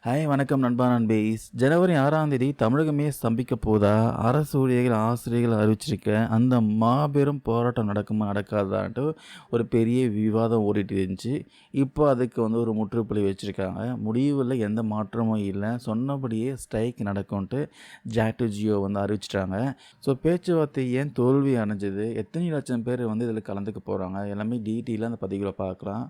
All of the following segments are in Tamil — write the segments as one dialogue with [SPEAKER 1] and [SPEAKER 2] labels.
[SPEAKER 1] ஹாய் வணக்கம் நண்பா நண்பேஸ். ஜனவரி 6ஆம் தேதி தமிழகமே ஸ்தம்பிக்க போதா, அரசு ஊழியர்கள், ஆசிரியர்கள் அறிவிச்சிருக்க அந்த மாபெரும் போராட்டம் நடக்குமா நடக்காதான்ட்டு ஒரு பெரிய விவாதம் ஓடிட்டு இருந்துச்சு. இப்போ அதுக்கு ஒரு முற்றுப்புள்ளி வச்சிருக்காங்க. முடிவுல எந்த மாற்றமும் இல்ல. சொன்னபடியே ஸ்ட்ரைக் நடக்கும்ன்ட்டு ஜாக்டோ ஜியோ அறிவிச்சுட்டாங்க. ஸோ பேச்சுவார்த்தை ஏன் தோல்வி அடைஞ்சது? எத்தனை லட்சம் பேர் இதில கலந்துக்க போறாங்க? எல்லாமே டீட்டெயிலா அந்த பதிவுல பார்க்கலாம்.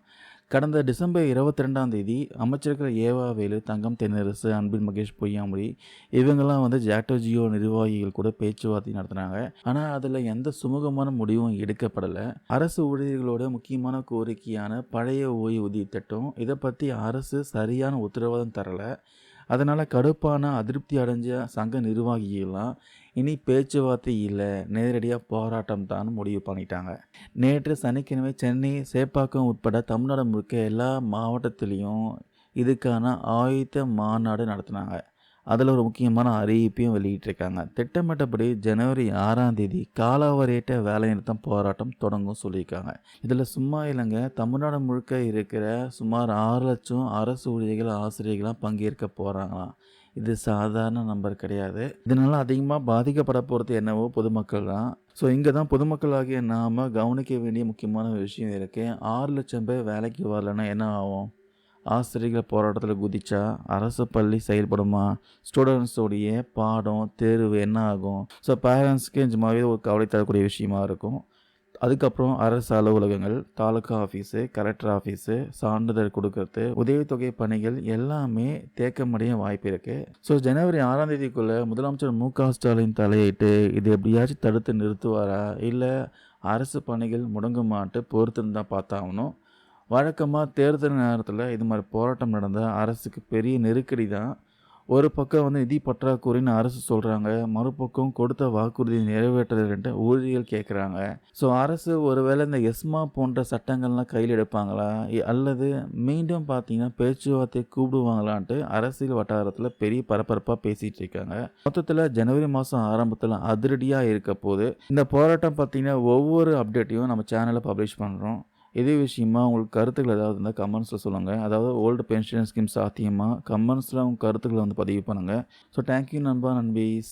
[SPEAKER 1] கடந்த டிசம்பர் 22ஆம் தேதி அமைச்சர்கள் ஏவா வேலு, தங்கம் தென்னரசு, அன்பில் மகேஷ் பொய்யாமொழி இவங்கெல்லாம் ஜாக்டோ ஜியோ நிர்வாகிகள் கூட பேச்சுவார்த்தை நடத்தினாங்க. ஆனால் அதில் எந்த சுமூகமான முடிவும் எடுக்கப்படலை. அரசு ஊழியர்களோட முக்கியமான கோரிக்கையான பழைய ஓய்வூதிய திட்டம் இதை பற்றி அரசு சரியான உத்தரவாதம் தரலை. அதனால் கடுப்பான அதிருப்தி அடைஞ்ச சங்க நிர்வாகிகள்லாம் இனி பேச்சுவார்த்தை இல்லை, நேரடியாக போராட்டம் தான் முடிவு பண்ணிட்டாங்க. நேற்று சனிக்கிழமை சென்னை சேப்பாக்கம் உட்பட தமிழ்நாடு முழுக்க எல்லா மாவட்டத்திலையும் இதுக்கான ஆயுத மாநாடு நடத்தினாங்க. அதில் ஒரு முக்கியமான அறிவிப்பையும் வெளியிட்டிருக்காங்க. திட்டமிட்டபடி ஜனவரி 6ஆம் தேதி காலாவரையற்ற வேலைநிறுத்தம் போராட்டம் தொடங்கும் சொல்லியிருக்காங்க. இதில் சும்மா இல்லைங்க, தமிழ்நாடு முழுக்க இருக்கிற சுமார் 6 லட்சம் அரசு ஊழியர்கள், ஆசிரியர்களாம் பங்கேற்க போகிறாங்களாம். இது சாதாரண நம்பர் கிடையாது. இதனால் அதிகமாக பாதிக்கப்பட போகிறது என்னவோ பொதுமக்கள் தான். ஸோ இங்கே தான் பொதுமக்களாகிய நாம் கவனிக்க வேண்டிய முக்கியமான விஷயம் இருக்குது. 6 லட்சம் பேர் வேலைக்கு வரலன்னா என்ன ஆகும்? ஆசிரியர்கள் போராட்டத்தில் குதிச்சா அரசு பள்ளி செயல்படுமா? ஸ்டூடெண்ட்ஸோடைய பாடம் தேர்வு என்ன ஆகும்? ஸோ பேரண்ட்ஸ்க்கு நிஜமாகவே ஒரு கவலை தரக்கூடிய விஷயமா இருக்கும். அதுக்கப்புறம் அரசு அலுவலகங்கள், தாலுக்கா ஆஃபீஸு, கலெக்டர் ஆஃபீஸு, சான்றிதழ் கொடுக்கறது, உதவித்தொகை பணிகள் எல்லாமே தேக்கமடைய வாய்ப்பு இருக்குது. ஸோ ஜனவரி 6ஆம் தேதிக்குள்ளே முதலமைச்சர் மு.க.ஸ்டாலின் தலையிட்டு இது எப்படியாச்சும் தடுத்து நிறுத்துவாரா, இல்லை அரசு பணிகள் முடங்குமான்ட்டு பொறுத்துன்னு தான் பார்த்தாகணும். வழக்கமாக தேர்தல் நேரத்தில் இது மாதிரி போராட்டம் நடந்தால் அரசுக்கு பெரிய நெருக்கடி தான். ஒரு பக்கம் நிதி பற்றாக்குறைன்னு அரசு சொல்கிறாங்க, மறுபக்கம் கொடுத்த வாக்குறுதி நிறைவேற்றலைன்ட்டு ஊழியர்கள் கேட்குறாங்க. ஸோ அரசு ஒருவேளை இந்த எஸ்மா போன்ற சட்டங்கள்லாம் கையில் எடுப்பாங்களா, அல்லது மீண்டும் பார்த்தீங்கன்னா பேச்சுவார்த்தை கூப்பிடுவாங்களான்ட்டு அரசியல் வட்டாரத்தில் பெரிய பரபரப்பாக பேசிகிட்டு இருக்காங்க. மொத்தத்தில் ஜனவரி மாதம் ஆரம்பத்தில் அதிரடியாக இருக்க போது இந்த போராட்டம் பார்த்தீங்கன்னா ஒவ்வொரு அப்டேட்டையும் நம்ம சேனலில் பப்ளிஷ் பண்ணுறோம். இதே விஷயமா உங்களுக்கு கருத்துக்கள் ஏதாவது இருந்தால் கமெண்ட்ஸில் சொல்லுங்கள். அதாவது ஓல்டு பென்ஷன் ஸ்கீம் சாத்தியமாக கமெண்ட்ஸில் உங்கள் கருத்துக்களை பதிவு பண்ணுங்கள். ஸோ தேங்க்யூ நண்பா நண்பீஸ்.